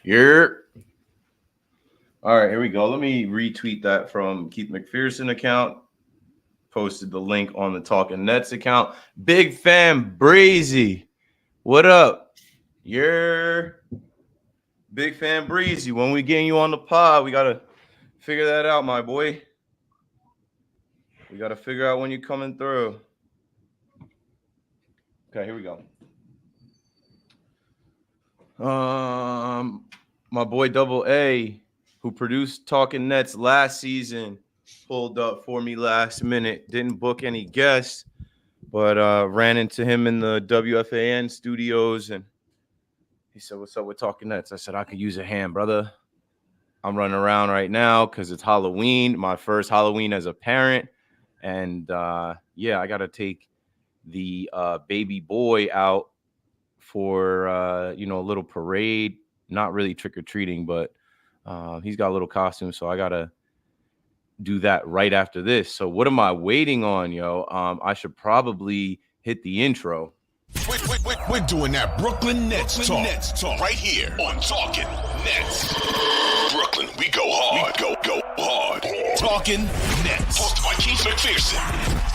Here. All right, here we go. Let me retweet that from Keith McPherson account. Posted the link on the Talking Nets account. Big fan Breezy. What up? You're Big fan Breezy. When we getting you on the pod, we gotta figure that out, my boy. We gotta figure out when you're coming through. Okay, here we go. My boy Double A, who produced Talking Nets last season, pulled up for me last minute. Didn't book any guests, but ran into him in the WFAN studios, and he said, "What's up with Talking Nets?" I said, "I could use a hand, brother. I'm running around right now because it's Halloween, my first Halloween as a parent, and yeah, I gotta take the baby boy out for a little parade, not really trick-or-treating, but he's got a little costume, so I gotta do that right after this. So what am I waiting on, yo? I should probably hit the intro. We're doing that Brooklyn Nets talk right here on Talking Nets. Brooklyn, we go hard. Go hard. Talking Nets. Hosted by Keith McPherson.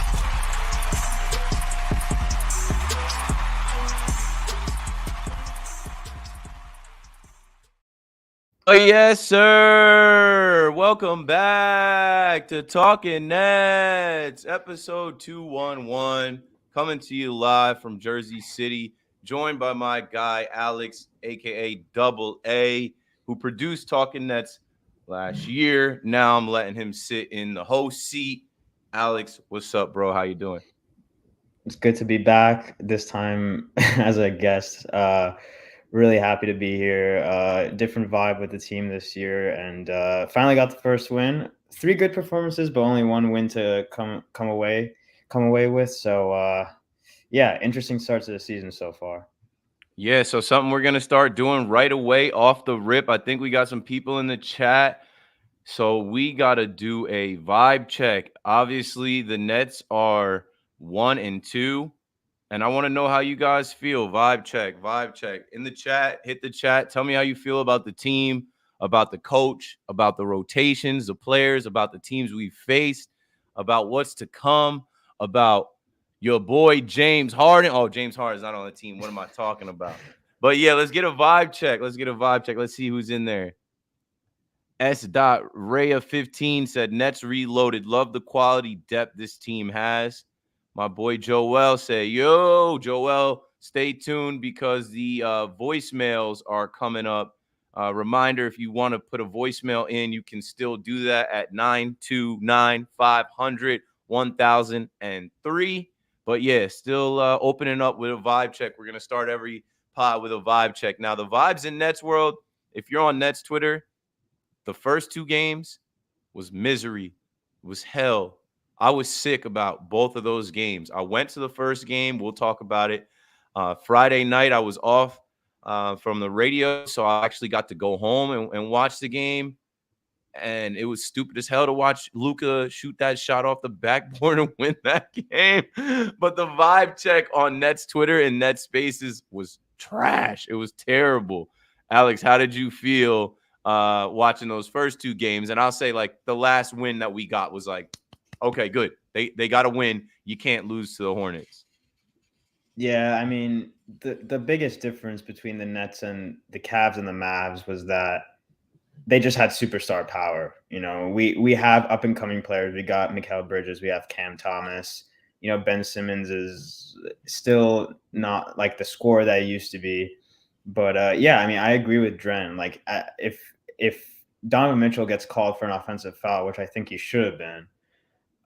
Oh, yes, sir. Welcome back to Talking Nets, episode 211, coming to you live from Jersey City, joined by my guy, Alex, a.k.a. Double A, who produced Talking Nets last year. Now I'm letting him sit in the host seat. Alex, what's up, bro? How you doing? It's good to be back this time as a guest. Really happy to be here. Different vibe with the team this year, and finally got the first win. 3 good performances, but only 1 win to come away with. So yeah, interesting start to the season so far. Yeah, so something we're gonna start doing right away off the rip. I think we got some people in the chat. So we got to do a vibe check. Obviously, the Nets are 1-2, and I want to know how you guys feel. Vibe check, vibe check. In the chat, hit the chat. Tell me how you feel about the team, about the coach, about the rotations, the players, about the teams we faced, about what's to come, about your boy James Harden. Oh, James Harden's not on the team. What am I talking about? But yeah, let's get a vibe check. Let's see who's in there. S. Raya 15 said Nets reloaded. Love the quality depth this team has. My boy Joel said, yo, Joel, stay tuned because the voicemails are coming up. Reminder, if you want to put a voicemail in, you can still do that at 929-500-1003. But yeah, still opening up with a vibe check. We're going to start every pod with a vibe check. Now, the vibes in Nets world, if you're on Nets Twitter, the first 2 games was misery. It was hell. I was sick about both of those games. I went to the first game. We'll talk about it. Friday night, I was off from the radio, so I actually got to go home and watch the game. And it was stupid as hell to watch Luka shoot that shot off the backboard and win that game. But the vibe check on Nets Twitter and Nets Spaces was trash. It was terrible. Alex, how did you feel watching those first 2 games? And I'll say, like, the last win that we got was like, okay, good. They got to win. You can't lose to the Hornets. Yeah, I mean, the biggest difference between the Nets and the Cavs and the Mavs was that they just had superstar power. You know, we have up and coming players. We got Mikal Bridges. We have Cam Thomas. You know, Ben Simmons is still not like the scorer that he used to be. But yeah, I mean, I agree with Dren. Like, if Donovan Mitchell gets called for an offensive foul, which I think he should have been,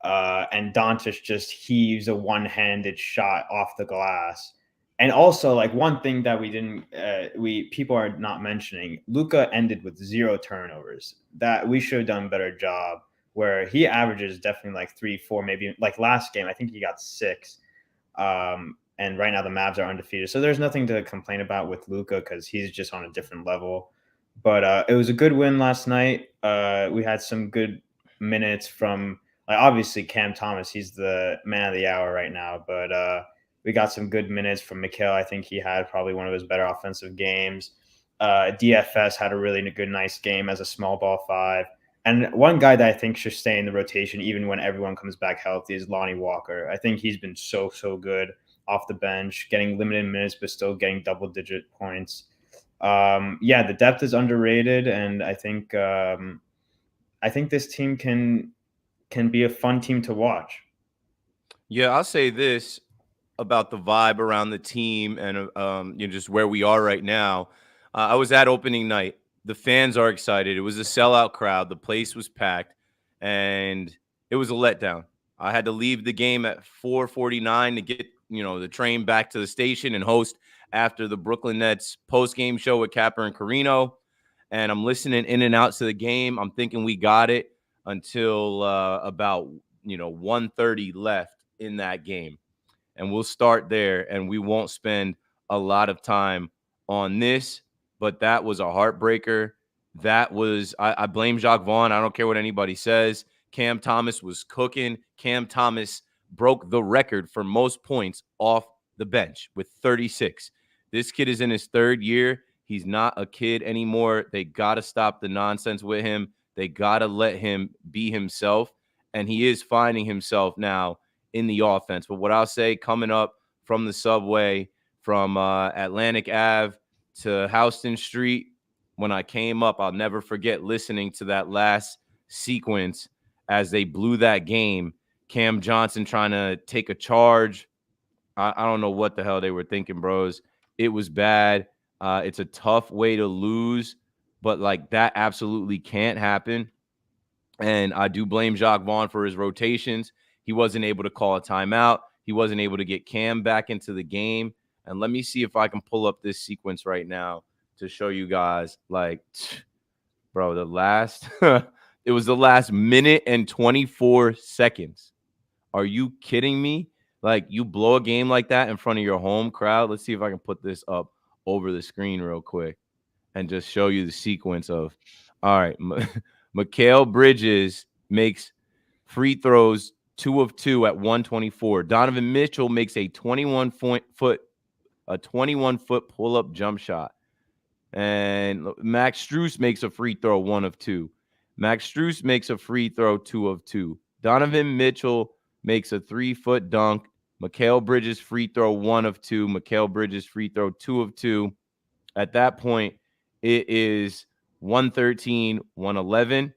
and Doncic just heaves a one-handed shot off the glass. And also, like, one thing that people are not mentioning, Luka ended with 0 turnovers. That we should have done a better job. Where he averages definitely like 3, 4, maybe like last game. I think he got 6. And right now the Mavs are undefeated, so there's nothing to complain about with Luka because he's just on a different level. But it was a good win last night. We had some good minutes from, like, obviously Cam Thomas. He's the man of the hour right now, but we got some good minutes from Mikal. I think he had probably one of his better offensive games. DFS had a really good, nice game as a small ball 5. And one guy that I think should stay in the rotation even when everyone comes back healthy is Lonnie Walker. I think he's been so good off the bench, getting limited minutes but still getting double-digit points. The depth is underrated, and I think this team can be a fun team to watch. Yeah, I'll say this about the vibe around the team and just where we are right now. I was at opening night. The fans are excited. It was a sellout crowd. The place was packed, and it was a letdown. I had to leave the game at 4:49 to get the train back to the station and host after the Brooklyn Nets post-game show with Capper and Carino. And I'm listening in and out to the game. I'm thinking we got it until about 1:30 left in that game. And we'll start there, and we won't spend a lot of time on this, but that was a heartbreaker. That was, I blame Jacque Vaughn. I don't care what anybody says. Cam Thomas was cooking. Cam Thomas broke the record for most points off the bench with 36. This kid is in his third year. He's not a kid anymore. They got to stop the nonsense with him. They got to let him be himself, and he is finding himself now in the offense. But what I'll say, coming up from the subway from Atlantic Ave to Houston Street, when I came up, I'll never forget listening to that last sequence as they blew that game. Cam Johnson trying to take a charge. I don't know what the hell they were thinking, bros. It was bad. It's a tough way to lose, but like that absolutely can't happen. And I do blame Jacque Vaughn for his rotations. He wasn't able to call a timeout. He wasn't able to get Cam back into the game. And let me see if I can pull up this sequence right now to show you guys. Like, bro, it was the last minute and 24 seconds. Are you kidding me? Like, you blow a game like that in front of your home crowd. Let's see if I can put this up over the screen real quick and just show you the sequence of, all right, Mikal Bridges makes free throws 2 of 2 at 124. Donovan Mitchell makes a 21-foot pull-up jump shot. And Max Strus makes a free throw 1 of 2. Max Strus makes a free throw 2 of 2. Donovan Mitchell makes a 3-foot dunk. Mikal Bridges free throw 1 of 2. Mikal Bridges free throw 2 of 2. At that point, it is 113, 111.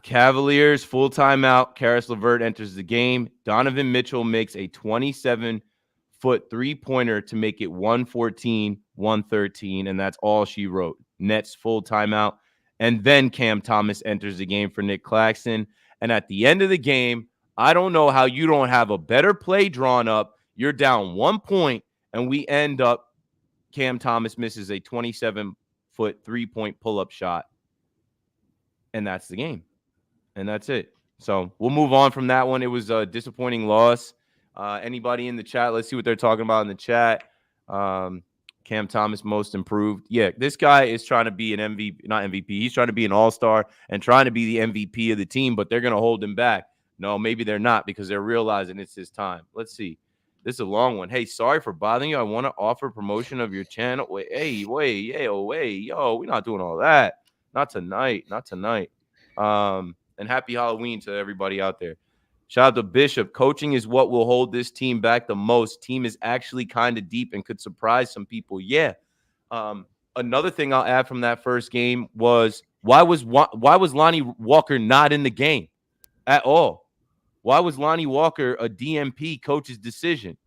Cavaliers, full timeout. Karis LeVert enters the game. Donovan Mitchell makes a 27-foot three-pointer to make it 114, 113, and that's all she wrote. Nets full timeout. And then Cam Thomas enters the game for Nick Claxton. And at the end of the game, I don't know how you don't have a better play drawn up. You're down 1 point, and we end up Cam Thomas misses a 27-foot three-point pull-up shot. And that's the game. And that's it. So we'll move on from that one. It was a disappointing loss. Anybody in the chat? Let's see what they're talking about in the chat. Cam Thomas most improved. Yeah, this guy is trying to be an MVP, not MVP. He's trying to be an all-star and trying to be the MVP of the team, but they're going to hold him back. No, maybe they're not because they're realizing it's his time. Let's see. This is a long one. Hey, sorry for bothering you. I want to offer promotion of your channel. Wait, yo, we're not doing all that. Not tonight. And happy Halloween to everybody out there. Shout out to Bishop. Coaching is what will hold this team back the most. Team is actually kind of deep and could surprise some people. Yeah. Another thing I'll add from that first game was why was Lonnie Walker not in the game at all? Why was Lonnie Walker a DMP coach's decision?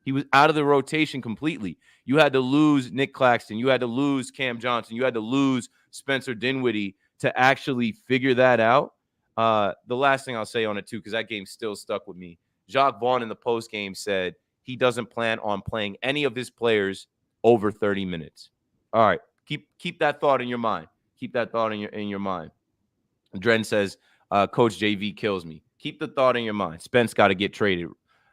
He was out of the rotation completely. You had to lose Nick Claxton. You had to lose Cam Johnson. You had to lose Spencer Dinwiddie to actually figure that out. The last thing I'll say on it, too, because that game still stuck with me. Jacque Vaughn in the postgame said he doesn't plan on playing any of his players over 30 minutes. All right. Keep that thought in your mind. Keep that thought in your mind. Dren says, Coach JV kills me. Keep the thought in your mind. Spence got to get traded.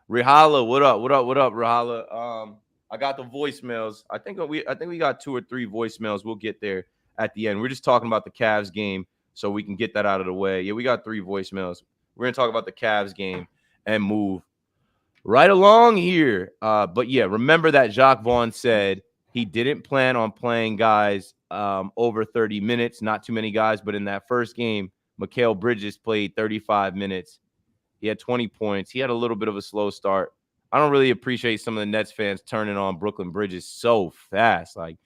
Rihala, what up, Rihala? I got the voicemails. I think we got 2 or 3 voicemails. We'll get there at the end. We're just talking about the Cavs game, so we can get that out of the way. Yeah, we got 3 voicemails. We're gonna talk about the Cavs game and move right along here. But yeah, remember that Jacque Vaughn said He didn't plan on playing guys over 30 minutes, not too many guys. But in that first game, Mikal Bridges played 35 minutes. He had 20 points. He had a little bit of a slow start. I don't really appreciate some of the Nets fans turning on Brooklyn Bridges so fast. Like,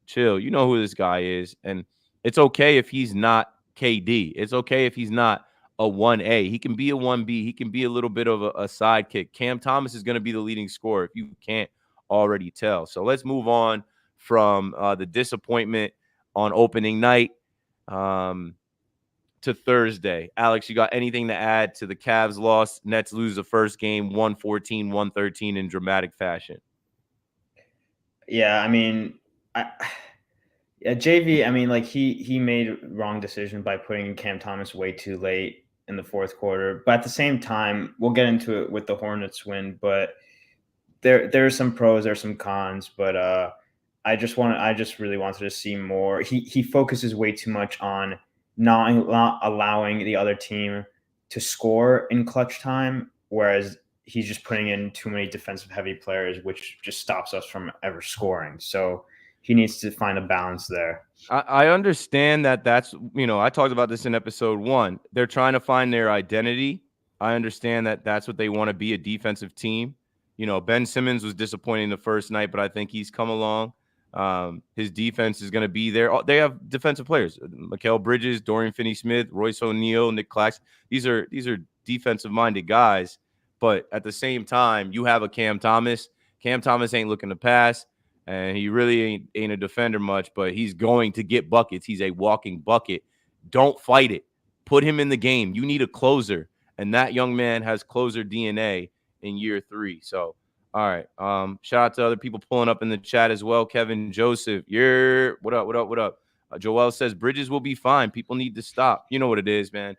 chill. You know who this guy is. And it's okay if he's not KD. It's okay if he's not a 1A. He can be a 1B. He can be a little bit of a sidekick. Cam Thomas is going to be the leading scorer if you can't already tell. So let's move on from the disappointment on opening night to Thursday. Alex, you got anything to add to the Cavs loss? Nets lose the first game 114, 113 in dramatic fashion. Yeah, I mean, JV, I mean, like he made a wrong decision by putting Cam Thomas way too late in the fourth quarter. But at the same time, we'll get into it with the Hornets win, but there's some pros, there's some cons, but I just really wanted to see more. He focuses way too much on not allowing the other team to score in clutch time, whereas he's just putting in too many defensive heavy players, which just stops us from ever scoring. So he needs to find a balance there. I understand that that's, I talked about this in episode 1. They're trying to find their identity. I understand that that's what they want to be, a defensive team. Ben Simmons was disappointing the first night, but I think he's come along. His defense is going to be there. They have defensive players: Mikal Bridges, Dorian Finney-Smith, Royce O'Neal, Nick Claxton. These are defensive-minded guys. But at the same time, you have a Cam Thomas. Cam Thomas ain't looking to pass, and he really ain't a defender much. But he's going to get buckets. He's a walking bucket. Don't fight it. Put him in the game. You need a closer, and that young man has closer DNA in year 3. So. All right. Shout out to other people pulling up in the chat as well. Kevin Joseph, what up? Joel says Bridges will be fine. People need to stop. You know what it is, man.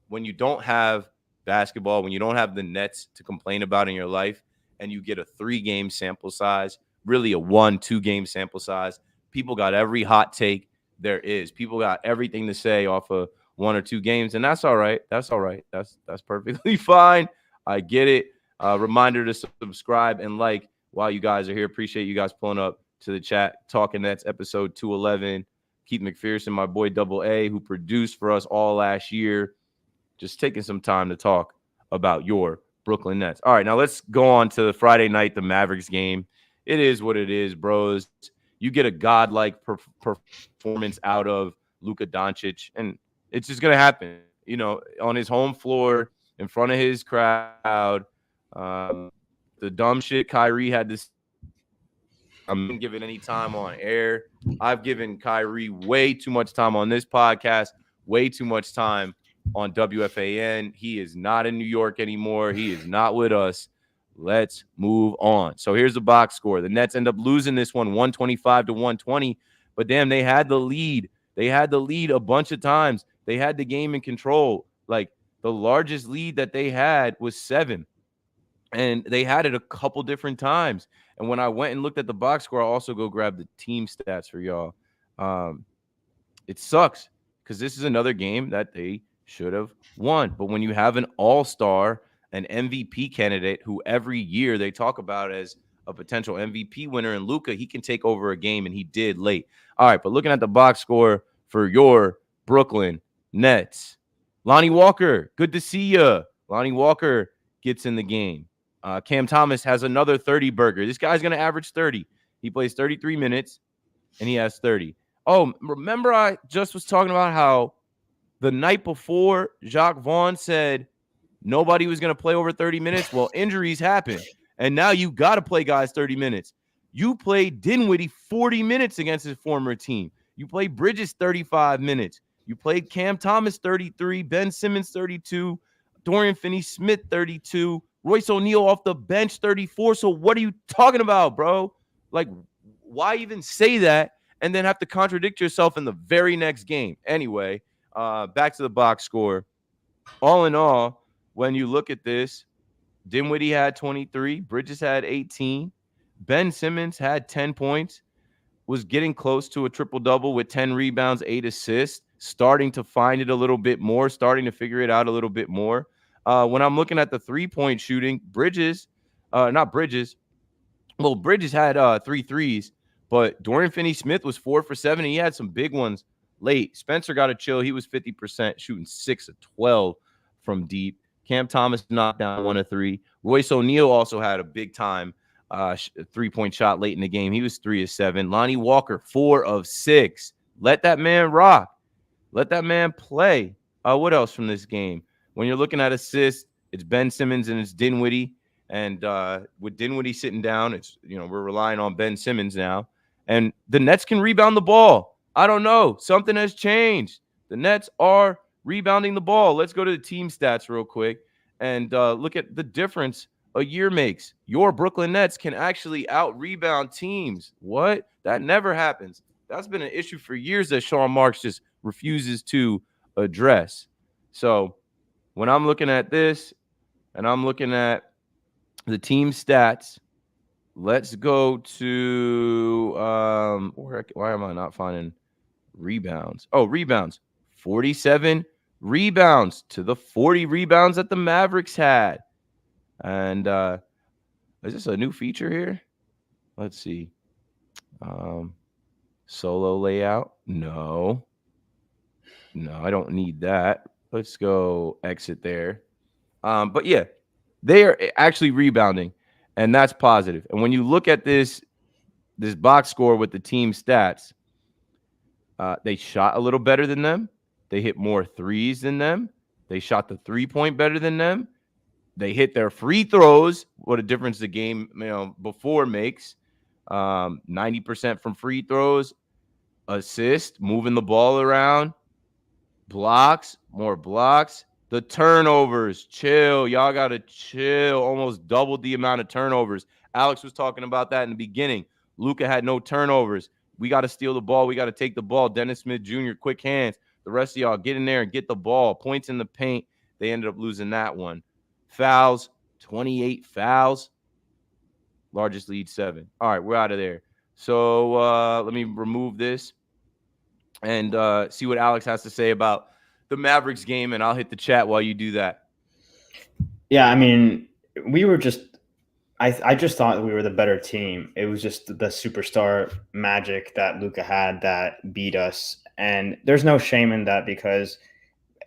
When you don't have basketball, when you don't have the Nets to complain about in your life, and you get a 3-game sample size, really a 1-2 game sample size, people got every hot take there is. People got everything to say off of 1 or 2 games, and that's all right. That's all right. That's perfectly fine. I get it. Reminder to subscribe and like while you guys are here. Appreciate you guys pulling up to the chat. Talking Nets episode 211. Keith McPherson, my boy Double A, who produced for us all last year. Just taking some time to talk about your Brooklyn Nets. All right, now let's go on to the Friday night, the Mavericks game. It is what it is, bros. You get a godlike performance out of Luka Doncic, and it's just going to happen, on his home floor in front of his crowd. The dumb shit Kyrie had to. I'm giving any time on air. I've given Kyrie way too much time on this podcast, way too much time on WFAN. He is not in New York anymore. He is not with us. Let's move on. So here's the box score. The Nets end up losing this one 125-120, but damn, they had the lead. They had the lead a bunch of times. They had the game in control. Like, the largest lead that they had was 7. And they had it a couple different times. And when I went and looked at the box score, I'll also go grab the team stats for y'all. It sucks because this is another game that they should have won. But when you have an all-star, an MVP candidate who every year they talk about as a potential MVP winner in Luka, he can take over a game, and he did late. All right, but looking at the box score for your Brooklyn Nets, Lonnie Walker, good to see you. Lonnie Walker gets in the game. Cam Thomas has another 30 burger. This guy's going to average 30. He plays 33 minutes, and he has 30. Oh, remember I just was talking about how the night before Jacque Vaughn said nobody was going to play over 30 minutes? Well, injuries happen, and now you got to play guys 30 minutes. You played Dinwiddie 40 minutes against his former team. You played Bridges 35 minutes. You played Cam Thomas 33, Ben Simmons 32, Dorian Finney-Smith 32, Royce O'Neal off the bench 34. So what are you talking about, bro? Like, why even say that and then have to contradict yourself in the very next game? Anyway, back to the box score. All in all, when you look at this, Dinwiddie had 23, Bridges had 18, Ben Simmons had 10 points, was getting close to a triple-double with 10 rebounds, 8 assists, starting to find it a little bit more, starting to figure it out a little bit more. When I'm looking at the three-point shooting, Bridges had 3 threes, But Dorian Finney-Smith was 4 for 7. He had some big ones late. Spencer got a chill. He was 50%, shooting 6 of 12 from deep. Cam Thomas knocked down 1 of 3. Royce O'Neal also had a big time 3-point shot late in the game. He was 3 of 7. Lonnie Walker, 4 of 6. Let that man rock. Let that man play. What else from this game? When you're looking at assists, it's Ben Simmons and it's Dinwiddie. And with Dinwiddie sitting down, it's we're relying on Ben Simmons now. And the Nets can rebound the ball. I don't know. Something has changed. The Nets are rebounding the ball. Let's go to the team stats real quick and look at the difference a year makes. Your Brooklyn Nets can actually out-rebound teams. What? That never happens. That's been an issue for years that Sean Marks just refuses to address. So when I'm looking at this and I'm looking at the team stats, let's go to why am I not finding rebounds? Oh, rebounds. 47 rebounds to the 40 rebounds that the Mavericks had. And is this a new feature here? Let's see. Solo layout. No, I don't need that. Let's go exit there. But yeah, they are actually rebounding, and that's positive. And when you look at this box score with the team stats, they shot a little better than them. They hit more threes than them. They shot the 3-point better than them. They hit their free throws. What a difference the game before makes. 90% from free throws, assist, moving the ball around, blocks, more blocks. The turnovers, chill. Y'all got to chill. Almost doubled the amount of turnovers. Alex was talking about that in the beginning. Luka had no turnovers. We got to steal the ball. We got to take the ball. Dennis Smith Jr., quick hands. The rest of y'all get in there and get the ball. Points in the paint. They ended up losing that one. Fouls, 28 fouls. Largest lead, 7. All right, we're out of there. So let me remove this and see what Alex has to say about the Mavericks game, and I'll hit the chat while you do that. Yeah, I mean, we were just I just thought we were the better team. It was just the superstar magic that Luka had that beat us. And there's no shame in that because,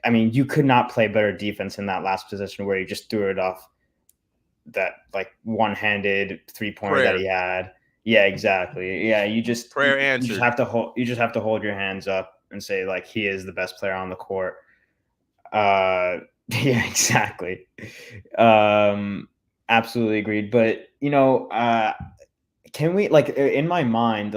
I mean, you could not play better defense in that last position where you just threw it off that like one-handed 3-pointer that he had. Yeah, exactly. Yeah, you just answered. You just have to hold your hands up and say like he is the best player on the court. Yeah, exactly. Absolutely agreed. But can we in my mind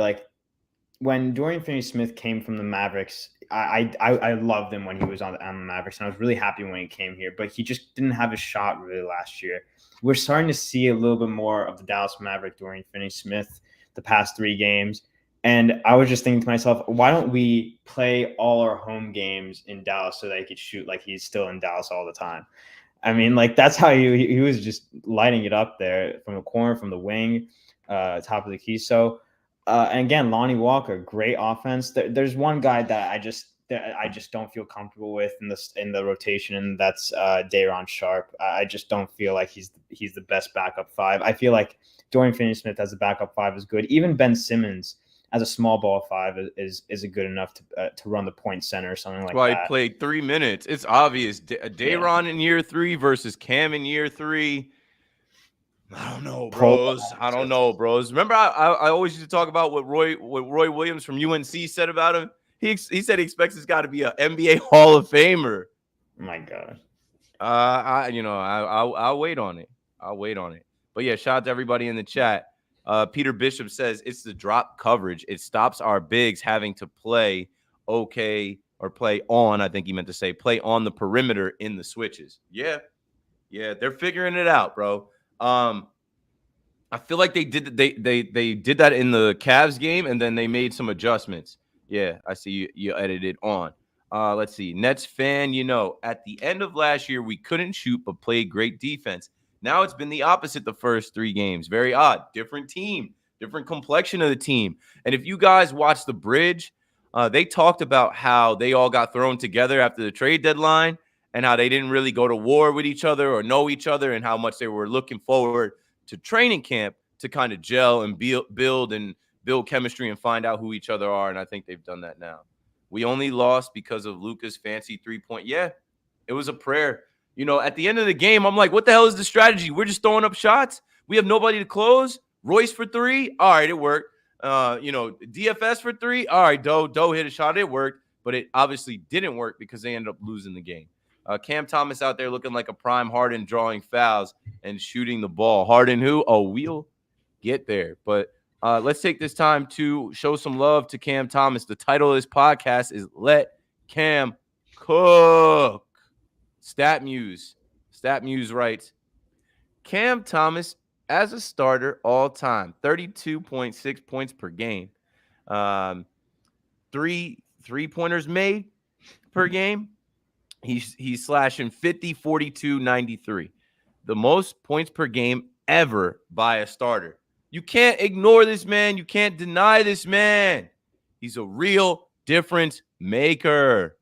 when Dorian Finney-Smith came from the Mavericks, I loved him when he was on the Mavericks, and I was really happy when he came here. But he just didn't have a shot really last year. We're starting to see a little bit more of the Dallas Maverick Dorian Finney-Smith the past 3 games. And I was just thinking to myself, why don't we play all our home games in Dallas so that he could shoot like he's still in Dallas all the time? I mean, that's how he was just lighting it up there from the corner, from the wing, top of the key. So, and again, Lonnie Walker, great offense. There's one guy that I just don't feel comfortable with in the rotation, and that's Day'Ron Sharpe. I just don't feel like he's the best backup 5. I feel like Dorian Finney-Smith as a backup 5 is good. Even Ben Simmons as a small ball 5 is a good enough to run the point center or something like that. Well, he played 3 minutes. It's obvious. Day'Ron in year 3 versus Cam in year 3. I don't know, bros. Remember, I always used to talk about what Roy Williams from UNC said about him. He said he expects this guy to be an NBA Hall of Famer. Oh my God. I'll wait on it. But yeah, shout out to everybody in the chat. Peter Bishop says it's the drop coverage. It stops our bigs having to play play on. I think he meant to say play on the perimeter in the switches. Yeah, they're figuring it out, bro. I feel like they did that in the Cavs game, and then they made some adjustments. Yeah, I see you edited on. Let's see. Nets fan, at the end of last year, we couldn't shoot but played great defense. Now it's been the opposite the first 3 games. Very odd. Different team, different complexion of the team. And if you guys watch The Bridge, they talked about how they all got thrown together after the trade deadline and how they didn't really go to war with each other or know each other, and how much they were looking forward to training camp to kind of gel and build and build chemistry and find out who each other are. And I think they've done that now. We only lost because of Luka's fancy 3-point. Yeah, it was a prayer. At the end of the game, I'm like, what the hell is the strategy? We're just throwing up shots. We have nobody to close. Royce for 3. All right, it worked. DFS for 3. All right, Doe hit a shot. It worked, but it obviously didn't work because they ended up losing the game. Cam Thomas out there looking like a prime Harden, drawing fouls and shooting the ball. Harden who? Oh, we'll get there. But let's take this time to show some love to Cam Thomas. The title of this podcast is Let Cam Cook. StatMuse writes, Cam Thomas as a starter all time, 32.6 points per game. 3 3-pointers made per game. He's slashing 50, 42, 93. The most points per game ever by a starter. You can't ignore this man. You can't deny this man. He's a real difference maker.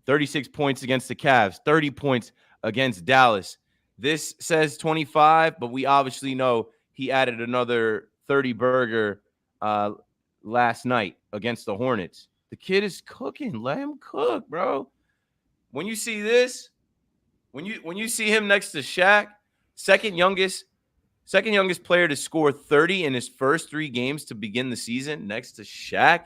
36 points against the Cavs, 30 points against Dallas. This says 25, but we obviously know he added another 30-burger last night against the Hornets. The kid is cooking. Let him cook, bro. When you see this, when you see him next to Shaq, second youngest player to score 30 in his first 3 games to begin the season, next to Shaq.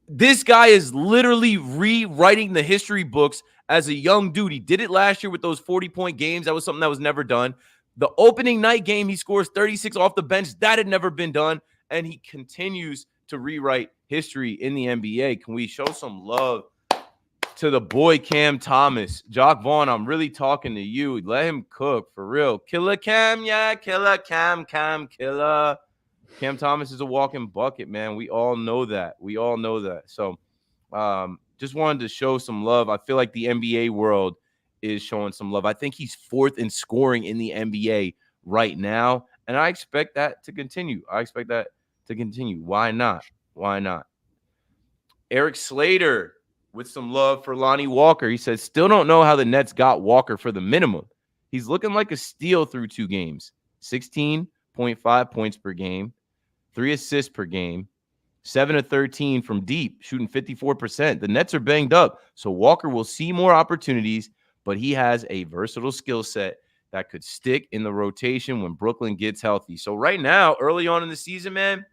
This guy is literally rewriting the history books as a young dude. He did it last year with those 40-point games. That was something that was never done. The opening night game, he scores 36 off the bench. That had never been done. And he continues to rewrite history in the NBA. Can we show some love to the boy Cam Thomas? Jacque Vaughn, I'm really talking to you. Let him cook, for real. Killer Cam, yeah. Killer Cam, killer. Cam Thomas is a walking bucket, man. We all know that. So just wanted to show some love. I feel like the NBA world is showing some love. I think he's 4th in scoring in the NBA right now, and I expect that to continue. Why not? Eric Slater with some love for Lonnie Walker. He says, still don't know how the Nets got Walker for the minimum. He's looking like a steal through 2 games. 16.5 points per game. 3 assists per game, 7 of 13 from deep, shooting 54%. The Nets are banged up, so Walker will see more opportunities, but he has a versatile skill set that could stick in the rotation when Brooklyn gets healthy. So right now, early on in the season, man,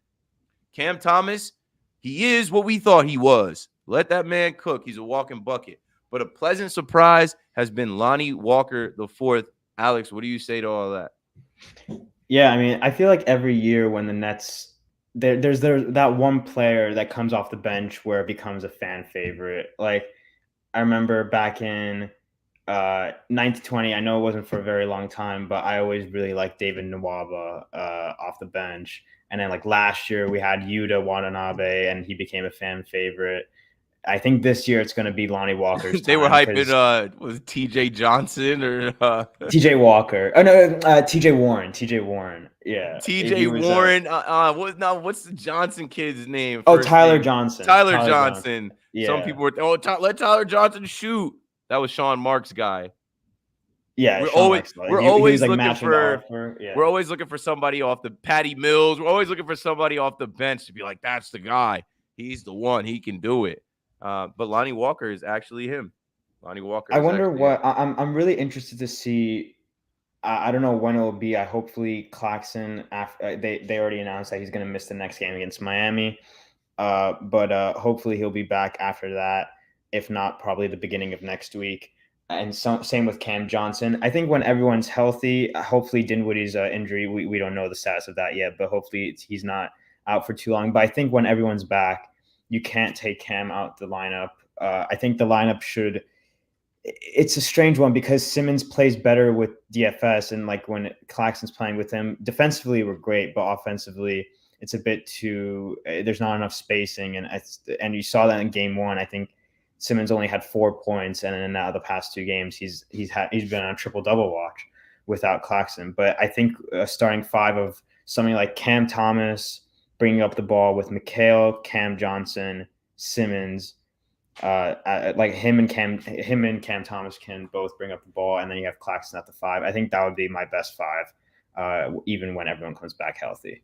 Cam Thomas, he is what we thought he was. Let that man cook. He's a walking bucket. But a pleasant surprise has been Lonnie Walker IV. Alex, what do you say to all that? Yeah, I mean, I feel like every year when the Nets there's that one player that comes off the bench where it becomes a fan favorite. Like I remember back in 1920, I know it wasn't for a very long time, but I always really liked David Nwaba off the bench. And then like last year we had Yuta Watanabe and he became a fan favorite. I think this year it's going to be Lonnie Walker's They time were hyping was TJ Johnson or TJ Walker. Oh no, TJ Warren. Yeah. TJ Warren. What's the Johnson kid's name? Oh, Tyler Johnson. Tyler Johnson. Yeah. Some people were let Tyler Johnson shoot. That was Sean Marks' guy. Yeah, we're always looking for somebody off the Patty Mills. We're always looking for somebody off the bench to be like, that's the guy. He's the one. He can do it. But Lonnie Walker is actually him. I wonder what I'm really interested to see. I don't know when it will be. Hopefully Claxton. After they already announced that he's going to miss the next game against Miami. But hopefully he'll be back after that. If not, probably the beginning of next week. And same with Cam Johnson. I think when everyone's healthy, hopefully Dinwiddie's injury, we don't know the status of that yet, but hopefully he's not out for too long. But I think when everyone's back, you can't take Cam out the lineup. I think the lineup should – it's a strange one because Simmons plays better with DFS, and like when Claxton's playing with him, defensively we're great, but offensively it's a bit too – there's not enough spacing. And you saw that in game 1. I think Simmons only had 4 points, and then now the past 2 games he's been on a triple-double watch without Claxton. But I think a starting 5 of something like Cam Thomas – bringing up the ball with Mikal, Cam Johnson, Simmons, like him and Cam Thomas can both bring up the ball, and then you have Claxton at the 5. I think that would be my best 5, even when everyone comes back healthy.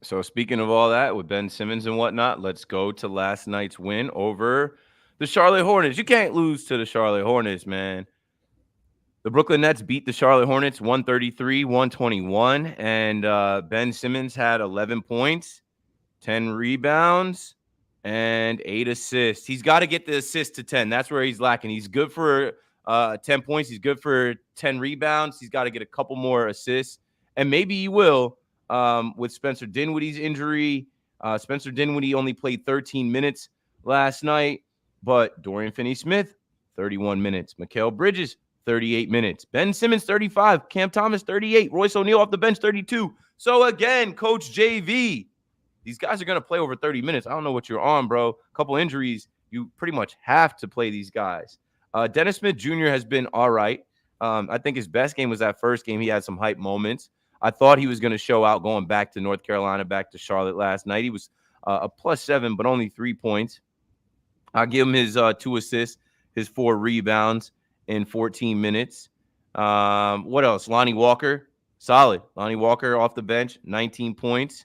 So speaking of all that, with Ben Simmons and whatnot, let's go to last night's win over the Charlotte Hornets. You can't lose to the Charlotte Hornets, man. The Brooklyn Nets beat the Charlotte Hornets 133-121, and Ben Simmons had 11 points, 10 rebounds, and 8 assists. He's got to get the assist to 10. That's where he's lacking. He's good for 10 points. He's good for 10 rebounds. He's got to get a couple more assists, and maybe he will with Spencer Dinwiddie's injury. Spencer Dinwiddie only played 13 minutes last night, but Dorian Finney-Smith, 31 minutes. Mikal Bridges, 38 minutes. Ben Simmons, 35. Cam Thomas, 38. Royce O'Neal off the bench, 32. So again, Coach JV, these guys are going to play over 30 minutes. I don't know what you're on, bro. A couple injuries. You pretty much have to play these guys. Dennis Smith Jr. has been all right. I think his best game was that first game. He had some hype moments. I thought he was going to show out going back to North Carolina, back to Charlotte last night. He was a +7, but only 3 points. I'll give him his 2 assists, his 4 rebounds in 14 minutes. What else? Lonnie Walker, solid. Lonnie Walker off the bench, 19 points,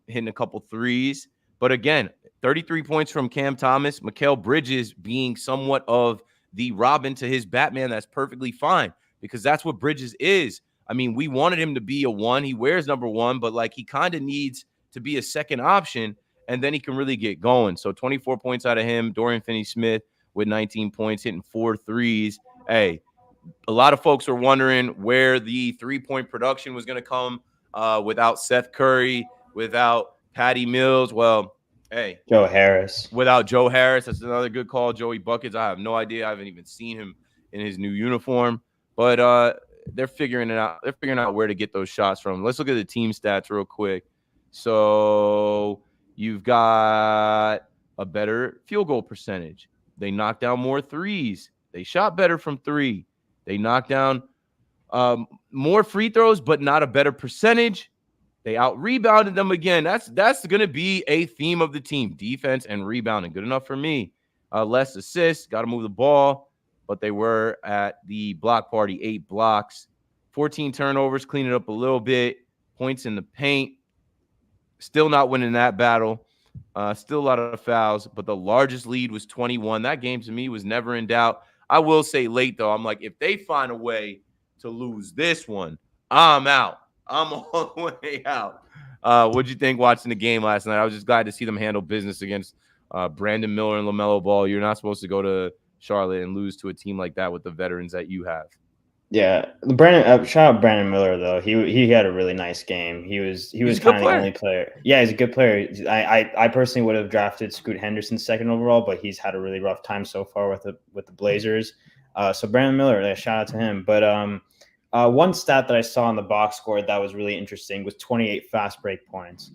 hitting a couple threes. But again, 33 points from Cam Thomas. Mikal Bridges being somewhat of the Robin to his Batman. That's perfectly fine because that's what Bridges is. I mean, we wanted him to be a 1. He wears number 1, but like he kind of needs to be a second option, and then he can really get going. So 24 points out of him. Dorian Finney-Smith with 19 points, hitting 4 threes. Hey, a lot of folks were wondering where the 3-point production was going to come without Seth Curry, without Patty Mills. Well, hey. Joe Harris. Without Joe Harris. That's another good call. Joey Buckets. I have no idea. I haven't even seen him in his new uniform. But they're figuring it out. They're figuring out where to get those shots from. Let's look at the team stats real quick. So you've got a better field goal percentage. They knocked down more threes. They shot better from 3. They knocked down more free throws, but not a better percentage. They out-rebounded them again. That's going to be a theme of the team, defense and rebounding. Good enough for me. Less assists, got to move the ball, but they were at the block party, 8 blocks. 14 turnovers, clean it up a little bit. Points in the paint. Still not winning that battle. Still a lot of fouls, but the largest lead was 21. That game to me was never in doubt. I will say late, though, I'm like, if they find a way to lose this one, I'm out. I'm all the way out. What'd you think watching the game last night? I was just glad to see them handle business against Brandon Miller and LaMelo Ball. You're not supposed to go to Charlotte and lose to a team like that with the veterans that you have. Yeah, shout out Brandon Miller though. He had a really nice game. He was kind of the only player. Yeah, he's a good player. I personally would have drafted Scoot Henderson 2nd overall, but he's had a really rough time so far with the Blazers. So Brandon Miller, shout out to him. But one stat that I saw on the box score that was really interesting was 28 fast break points,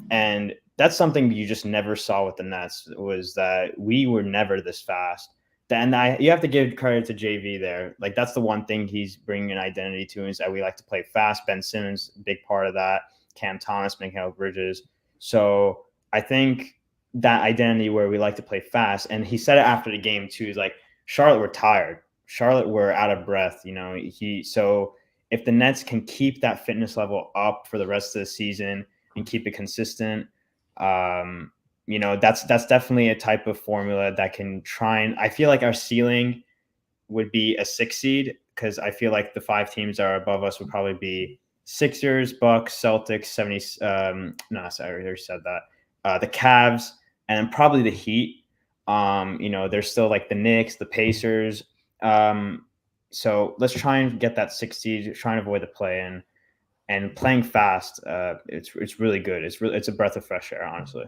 and that's something you just never saw with the Nets. Was that we were never this fast. And you have to give credit to JV there. Like, that's the one thing he's bringing an identity to is that we like to play fast. Ben Simmons, big part of that. Cam Thomas, Mikal Bridges. So I think that identity where we like to play fast. And he said it after the game too. He's like, Charlotte were tired. Charlotte were out of breath. So if the Nets can keep that fitness level up for the rest of the season and keep it consistent, that's definitely a type of formula that can try and I feel like our ceiling would be a 6 seed because I feel like the 5 teams that are above us would probably be Sixers, Bucks, Celtics, 70s. I already said that. The Cavs and then probably the Heat. There's still like the Knicks, the Pacers. So let's try and get that 6 seed, try and avoid the play-in. And playing fast, it's really good. It's a breath of fresh air, honestly.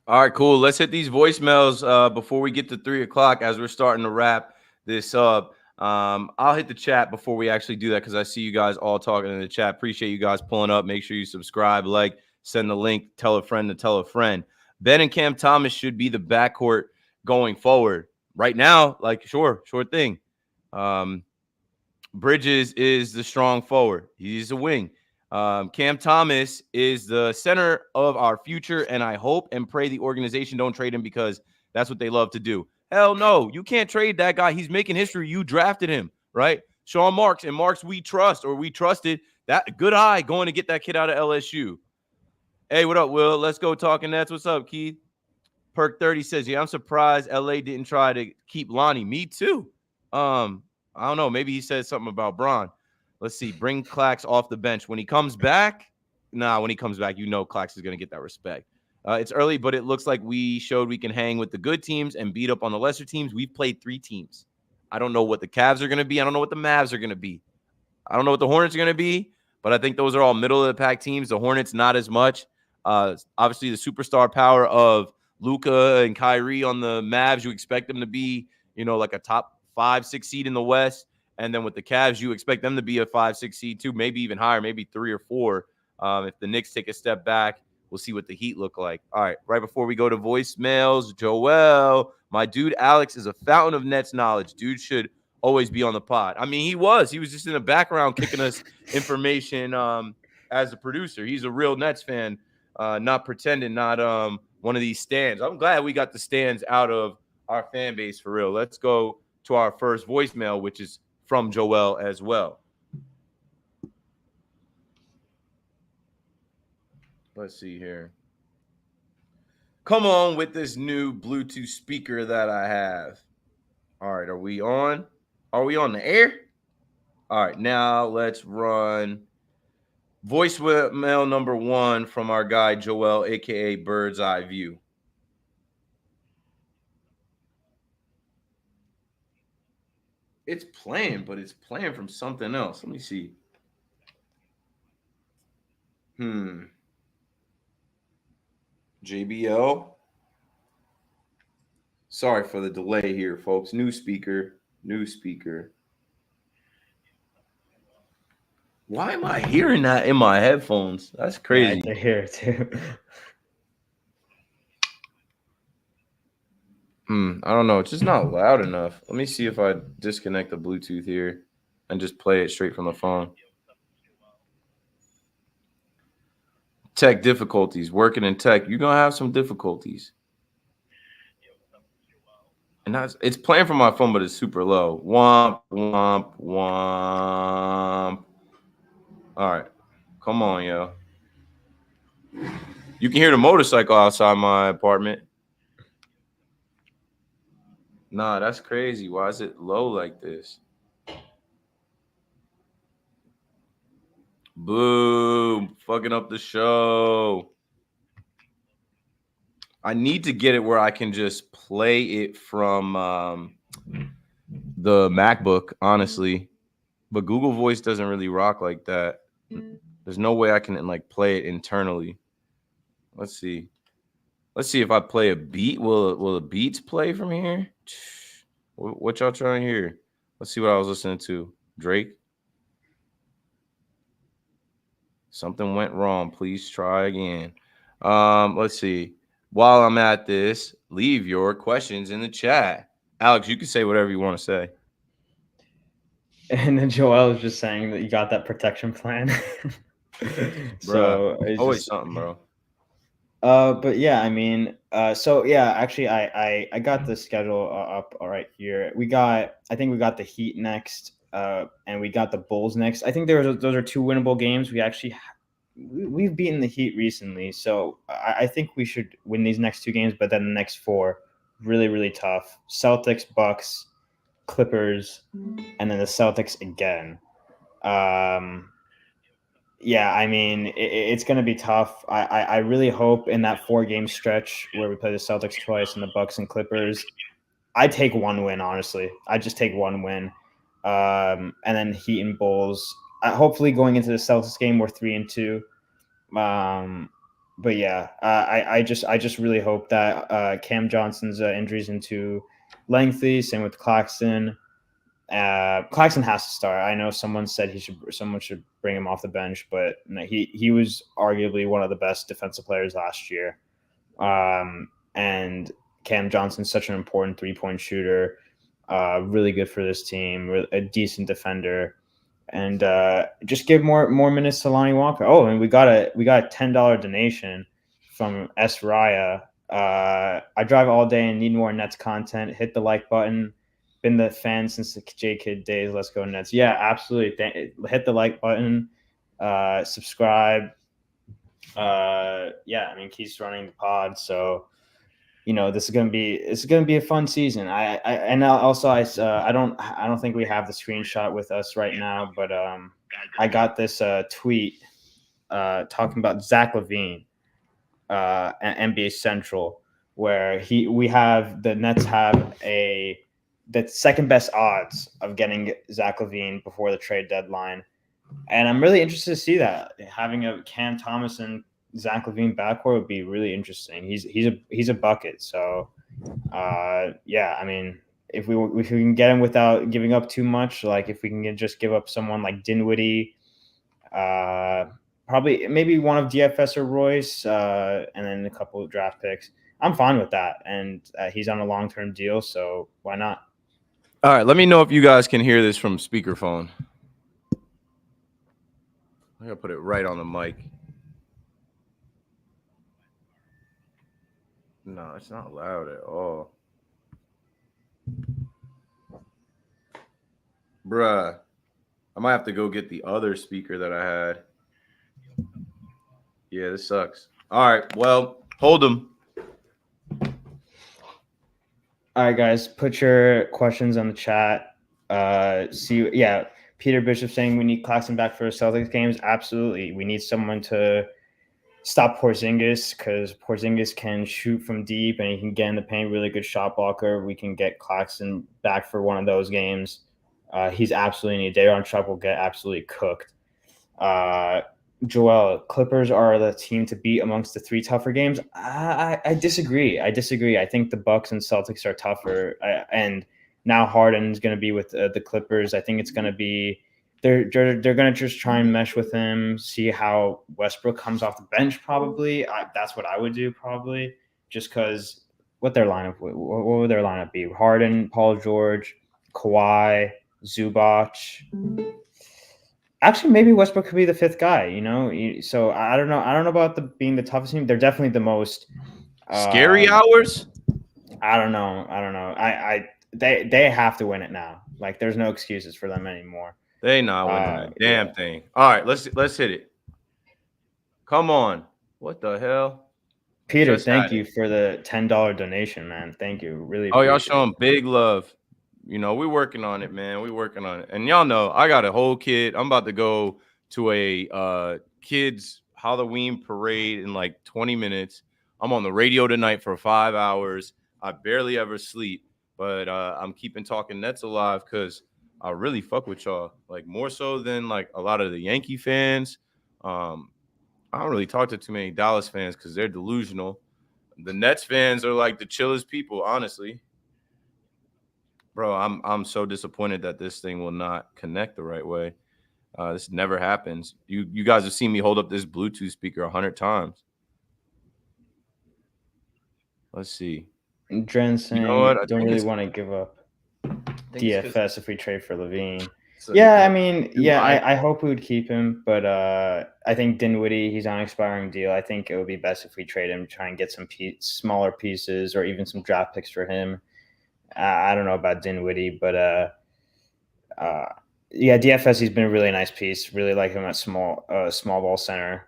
All right, cool. Let's hit these voicemails before we get to 3 o'clock as we're starting to wrap this up. I'll hit the chat before we actually do that because I see you guys all talking in the chat. Appreciate you guys pulling up. Make sure you subscribe, like, send the link, tell a friend to tell a friend. Ben and Cam Thomas should be the backcourt going forward. Right now, sure thing. Bridges is the strong forward. He's a wing. Cam Thomas is the center of our future, and I hope and pray the organization don't trade him because that's what they love to do. Hell no, you can't trade that guy. He's making history. You drafted him, right? Sean Marks, and Marks we trust or we trusted. That good eye going to get that kid out of LSU. Hey, what up, Will? Let's go talking Nets. What's up, Keith? Perk 30 says, yeah, I'm surprised LA didn't try to keep Lonnie. Me too. I don't know. Maybe he said something about Bron. Let's see. Bring Clax off the bench. When he comes back, when he comes back, Clax is going to get that respect. It's early, but it looks like we showed we can hang with the good teams and beat up on the lesser teams. We've played 3 teams. I don't know what the Cavs are going to be. I don't know what the Mavs are going to be. I don't know what the Hornets are going to be, but I think those are all middle of the pack teams. The Hornets, not as much. Obviously, the superstar power of Luka and Kyrie on the Mavs, you expect them to be, like a top 5-6 seed in the West. And then with the Cavs, you expect them to be a 5-6 seed too, maybe even higher, maybe 3 or 4. If the Knicks take a step back, we'll see what the Heat look like. All right, right before we go to voicemails, Joel, my dude Alex is a fountain of Nets knowledge. Dude should always be on the pod. I mean, he was just in the background kicking us information as a producer. He's a real Nets fan, not pretending, not one of these stands. I'm glad we got the stands out of our fan base for real. Let's go to our first voicemail, which is from Joel as well. Let's see here. Come on with this new Bluetooth speaker that I have. All right, are we on? Are we on the air? All right, now let's run voicemail number 1 from our guy Joel, aka Bird's Eye View. It's playing, but it's playing from something else. Let me see. JBL. Sorry for the delay here, folks. New speaker. Why am I hearing that in my headphones? That's crazy. Yeah, I hear it too. I don't know. It's just not loud enough. Let me see if I disconnect the Bluetooth here and just play it straight from the phone. Tech difficulties. Working in tech, you're going to have some difficulties. And it's playing from my phone, but it's super low. Womp, womp, womp. All right. Come on, yo. You can hear the motorcycle outside my apartment. Nah, that's crazy. Why is it low like this? Boom. Fucking up the show. I need to get it where I can just play it from the MacBook, honestly. But Google Voice doesn't really rock like that. There's no way I can play it internally. Let's see. Let's see if I play a beat. Will the beats play from here? What y'all trying to hear? Let's see what I was listening to. Drake. Something went wrong. Please try again. Let's see. While I'm at this, leave your questions in the chat. Alex, you can say whatever you want to say. And then Joel is just saying that you got that protection plan. So it's always something, bro. But yeah, I mean, so yeah, actually, I got the schedule up all right here. I think we got the Heat next, and we got the Bulls next. I think those are 2 winnable games. We've beaten the Heat recently, so I think we should win these next 2 games. But then the next 4, really, really tough: Celtics, Bucks, Clippers, and then the Celtics again. Yeah, I mean, it's going to be tough. I really hope in that 4-game stretch where we play the Celtics twice and the Bucks and Clippers, I take 1 win, honestly. I just take 1 win. And then Heat and Bulls. Hopefully going into the Celtics game, we're 3-2. But yeah, I just really hope that Cam Johnson's injuries into lengthy, same with Claxton. Claxton has to start. I know someone said someone should bring him off the bench, but he was arguably one of the best defensive players last year. And Cam Johnson's such an important 3-point shooter, really good for this team, a decent defender, and just give more minutes to Lonnie Walker. Oh, and we got a $10 donation from S. Raya. I drive all day and need more Nets content. Hit the like button. Been the fan since the J Kid days. Let's go Nets. Yeah, absolutely. Hit the like button. Subscribe. Yeah, I mean, Keith's running the pod, so this is gonna be a fun season. I don't think we have the screenshot with us right now, but I got this tweet talking about Zach LaVine, at NBA Central, where the Nets have the second best odds of getting Zach LaVine before the trade deadline. And I'm really interested to see that. Having a Cam Thomas and Zach LaVine backcourt would be really interesting. He's a bucket. So yeah, I mean, if we can get him without giving up too much, like if we can just give up someone like Dinwiddie, probably maybe one of DFS or Royce, and then a couple of draft picks, I'm fine with that. And he's on a long-term deal, so why not? All right, let me know if you guys can hear this from speakerphone. I'm going to put it right on the mic. No, it's not loud at all. Bruh, I might have to go get the other speaker that I had. Yeah, this sucks. All right, well, hold them. All right, guys, put your questions on the chat. Peter Bishop saying we need Claxton back for Celtics games. Absolutely. We need someone to stop Porzingis, because Porzingis can shoot from deep and he can get in the paint, really good shot blocker. We can get Claxton back for one of those games. He's absolutely needed. Daron Sharp will get absolutely cooked. Joel, Clippers are the team to beat amongst the three tougher games. I disagree. I think the Bucks and Celtics are tougher. And now Harden is going to be with the Clippers. I think it's going to be they're going to just try and mesh with him, see how Westbrook comes off the bench. Probably that's what I would do. Probably just because what would their lineup be? Harden, Paul George, Kawhi, Zubac. Actually, maybe Westbrook could be the fifth guy, So I don't know. I don't know about being the toughest team. They're definitely the most scary hours. I don't know. They have to win it now. Like, there's no excuses for them anymore. They not winning a damn thing. All right, let's hit it. Come on. What the hell? Peter, thank you for the $10 donation, man. Thank you. Really. Oh, y'all showing big love. We're working on it, man. We're working on it. And y'all know I got a whole kid. I'm about to go to a kids Halloween parade in like 20 minutes. I'm on the radio tonight for 5 hours. I barely ever sleep, but I'm keeping Talking Nets alive because I really fuck with y'all, like more so than like a lot of the Yankee fans. I don't really talk to too many Dallas fans because they're delusional. The Nets fans are like the chillest people, honestly. Bro, I'm so disappointed that this thing will not connect the right way. This never happens. You guys have seen me hold up this Bluetooth speaker 100 times. Let's see. Dren saying, I don't really want to give up DFS if we trade for LaVine. I hope we would keep him, but I think Dinwiddie, he's on an expiring deal. I think it would be best if we trade him, try and get some smaller pieces or even some draft picks for him. I don't know about Dinwiddie, but DFS, he's been a really nice piece. Really like him at small ball center.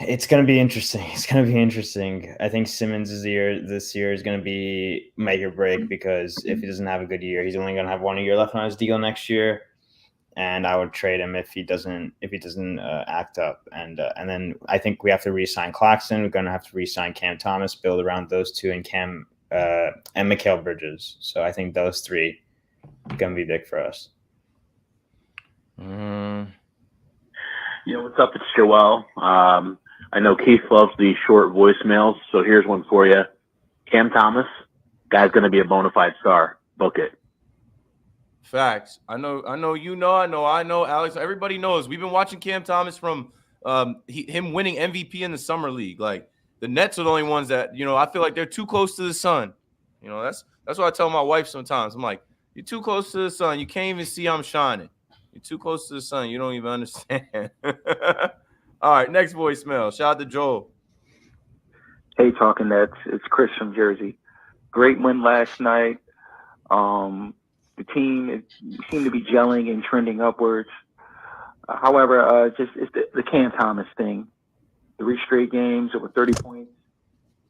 It's going to be interesting. I think Simmons this year is going to be make or break, because if he doesn't have a good year, he's only going to have 1 year left on his deal next year. And I would trade him if he doesn't act up. And then I think we have to re-sign Claxton. We're going to have to re-sign Cam Thomas, build around those two, and Mikal Bridges. So I think those three are going to be big for us. What's up? It's Joel. I know Keith loves the short voicemails, so here's one for you. Cam Thomas, guy's going to be a bona fide star. Book it. Facts. I know, Alex. Everybody knows. We've been watching Cam Thomas from him winning MVP in the summer league. Like, the Nets are the only ones that, I feel like they're too close to the sun. That's what I tell my wife sometimes. I'm like, you're too close to the sun. You can't even see I'm shining. You're too close to the sun. You don't even understand. All right, next voicemail. Shout out to Joel. Hey, Talking Nets. It's Chris from Jersey. Great win last night. The team seemed to be gelling and trending upwards. However, it's the Cam Thomas thing. 3 straight games over 30 points.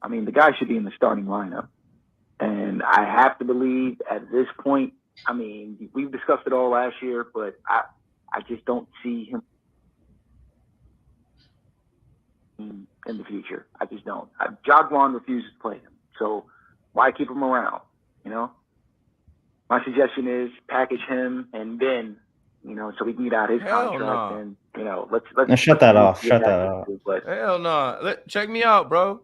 I mean, the guy should be in the starting lineup. And I have to believe at this point, I mean, we've discussed it all last year, but I just don't see him in the future. I just don't. Jacque Vaughn refuses to play him. So why keep him around? You know? My suggestion is package him and then, you know, so we can get out his Hell contract nah. and, you know, let's Now shut that off. Shut that off. But Hell no. Check me out, bro.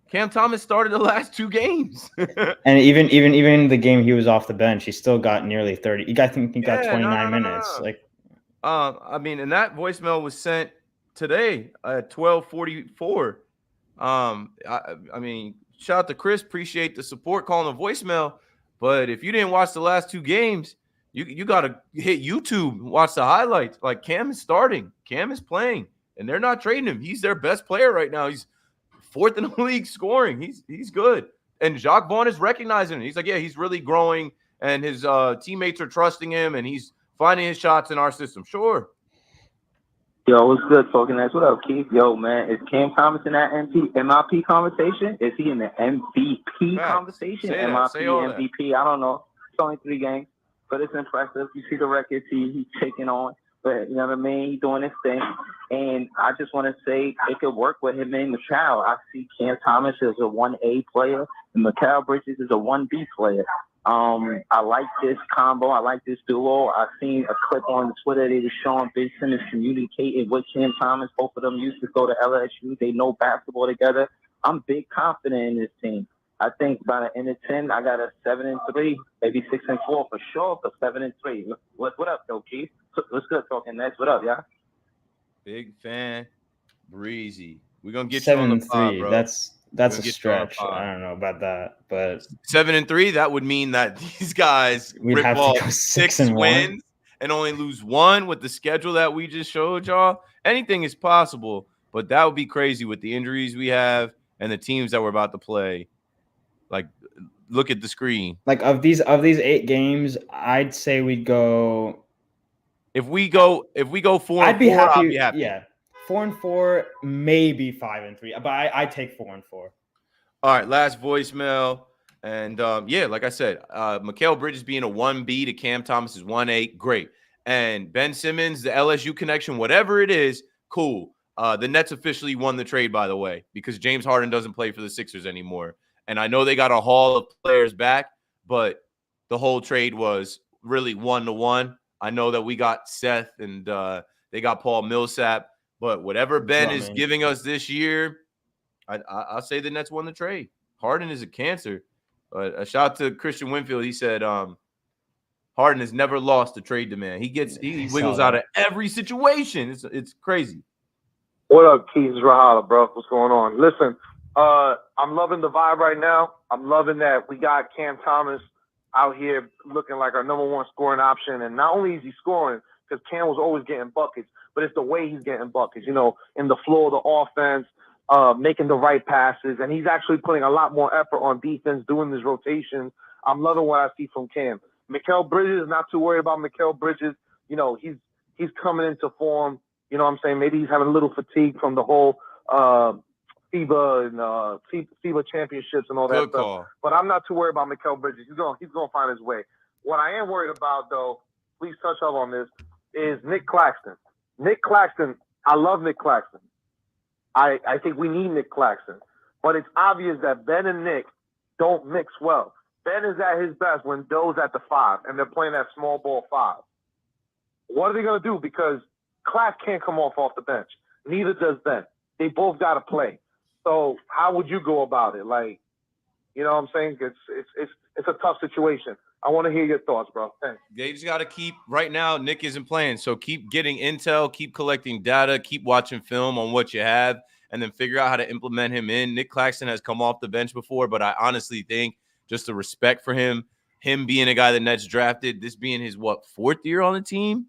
Cam Thomas started the last 2 games. And even the game he was off the bench, he still got nearly 30. He got 29 minutes. No. Like, I mean, and that voicemail was sent today at 12:44. I mean, shout out to Chris. Appreciate the support calling a voicemail. But if you didn't watch the last 2 games, you got to hit YouTube and watch the highlights. Like, Cam is starting. Cam is playing. And they're not trading him. He's their best player right now. He's 4th in the league scoring. He's good. And Jacque Vaughn is recognizing him. He's like, yeah, he's really growing. And his teammates are trusting him. And he's finding his shots in our system. Sure. yo, what's good, talking Nets? What up, Keith? Yo, man, is Cam Thomas in that MIP conversation? Is he in the MVP conversation? Say that. MIP, Say all that. MVP? I don't know. It's only 3 games, but it's impressive. You see the records he's taking on. But you know what I mean? He's doing his thing. And I just want to say it could work with him and Mikal. I see Cam Thomas as a 1A player and Mikal Bridges is a 1B player. I like this combo. I like this duo. I seen a clip on Twitter. They were showing Ben Simmons communicating with Cam Thomas. Both of them used to go to LSU. They know basketball together. I'm big confident in this team. I think by the end of 10, I got a 7-3, maybe 6-4 for sure, but 7-3. What up, though, Keith? What's good, talking Nets? What up, y'all? Big fan, Breezy. We're gonna get you on the pod, 7-3. bro. That's a Get you on the stretch. pod. I don't know about that, but 7-3. That would mean that these guys We'd rip have to off go 6 6-1. wins and only lose 1 with the schedule that we just showed y'all. Anything is possible, but that would be crazy with the injuries we have and the teams that we're about to play. Like, look at the screen. like of these 8 games, I'd say we'd go. If we go 4-4, I'd be happy. I'll be happy. Yeah, 4-4, maybe 5-3, but I take 4-4. All right, last voicemail. And yeah, like I said, Mikal Bridges being a 1B to Cam Thomas is 1A, great. And Ben Simmons, the LSU connection, whatever it is, cool. The Nets officially won the trade, by the way, because James Harden doesn't play for the Sixers anymore. And I know they got a haul of players back, but the whole trade was really 1-to-1. I know that we got Seth and they got Paul Millsap, but whatever Ben is giving us this year, I'll say the Nets won the trade. Harden is a cancer. But a shout out to Christian Winfield. He said Harden has never lost a trade demand. He wiggles out of every situation. It's crazy. What up, Keith? Rahala, bro? What's going on? Listen, I'm loving the vibe right now. I'm loving that we got Cam Thomas out here looking like our number 1 scoring option. And not only is he scoring, because Cam was always getting buckets, but it's the way he's getting buckets, you know, in the flow of the offense, making the right passes. And he's actually putting a lot more effort on defense, doing this rotation. I'm loving what I see from Cam. Mikal Bridges, not too worried about Mikal Bridges. You know, he's coming into form. You know what I'm saying? Maybe he's having a little fatigue from the whole FIBA and FIBA championships and all that stuff. Call. But I'm not too worried about Mikal Bridges. He's gonna find his way. What I am worried about, though, please touch up on this, is Nick Claxton. Nick Claxton, I love Nick Claxton. I think we need Nick Claxton. But it's obvious that Ben and Nick don't mix well. Ben is at his best when Doe's at the 5 and they're playing that small ball 5. What are they going to do? Because Clax can't come off the bench. Neither does Ben. They both got to play. So how would you go about it? Like, you know what I'm saying? It's a tough situation. I want to hear your thoughts, bro. Thanks. They just got to keep – right now, Nick isn't playing. So keep getting intel, keep collecting data, keep watching film on what you have, and then figure out how to implement him in. Nick Claxton has come off the bench before, but I honestly think just the respect for him being a guy the Nets drafted, this being his, 4th year on the team?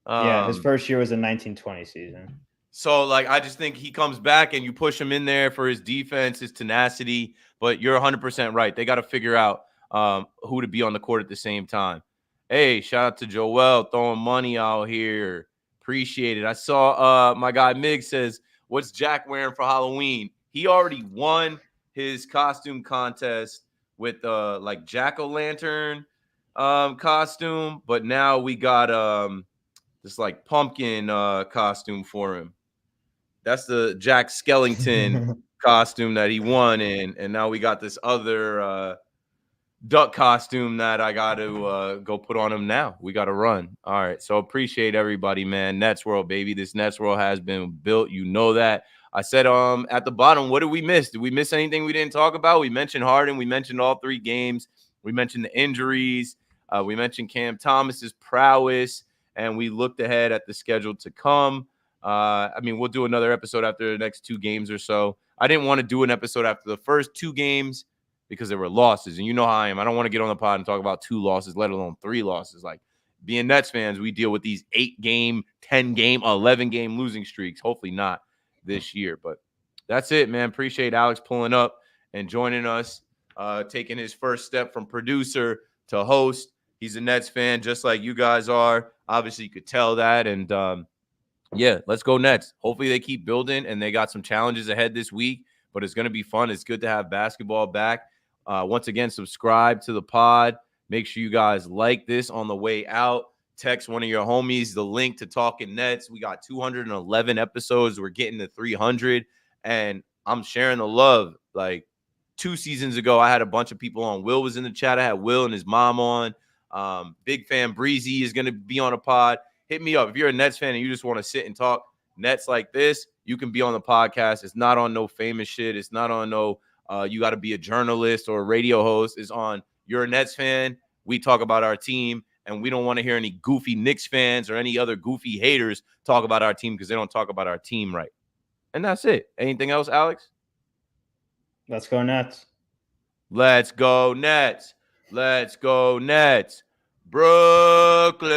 Yeah, his first year was a 1920 season. So, like, I just think he comes back and you push him in there for his defense, his tenacity. But you're 100% right. They got to figure out who to be on the court at the same time. Hey, shout out to Joel throwing money out here. Appreciate it. I saw my guy Mig says, what's Jack wearing for Halloween? He already won his costume contest with like jack-o'-lantern costume, but now we got this like pumpkin costume for him. That's the Jack Skellington costume that he won in, and now we got this other duck costume that I got to go put on him now. We got to run. All right. So appreciate everybody, man. Nets World, baby. This Nets World has been built. You know that. I said at the bottom, what did we miss? Did we miss anything we didn't talk about? We mentioned Harden. We mentioned all 3 games. We mentioned the injuries. We mentioned Cam Thomas's prowess, and we looked ahead at the schedule to come. I mean, we'll do another episode after the next 2 games or so. I didn't want to do an episode after the first 2 games because there were losses. And you know how I am. I don't want to get on the pod and talk about 2 losses, let alone 3 losses. Like, being Nets fans, we deal with these 8-game, 10-game, 11-game losing streaks. Hopefully not this year. But that's it, man. Appreciate Alex pulling up and joining us, taking his first step from producer to host. He's a Nets fan just like you guys are. Obviously, you could tell that. And, yeah, let's go Nets. Hopefully they keep building, and they got some challenges ahead this week. But it's going to be fun. It's good to have basketball back. Once again, subscribe to the pod. Make sure you guys like this on the way out. Text one of your homies the link to Talking Nets. We got 211 episodes. We're getting to 300, and I'm sharing the love. Like 2 seasons ago, I had a bunch of people on. Will was in the chat. I had Will and his mom on. Big fan Breezy is going to be on a pod. Hit me up. If you're a Nets fan and you just want to sit and talk Nets like this, you can be on the podcast. It's not on no famous shit. It's not on no you got to be a journalist or a radio host. It's on you're a Nets fan. We talk about our team, and we don't want to hear any goofy Knicks fans or any other goofy haters talk about our team because they don't talk about our team right. And that's it. Anything else, Alex? Let's go Nets. Let's go Nets. Let's go Nets. Brooklyn.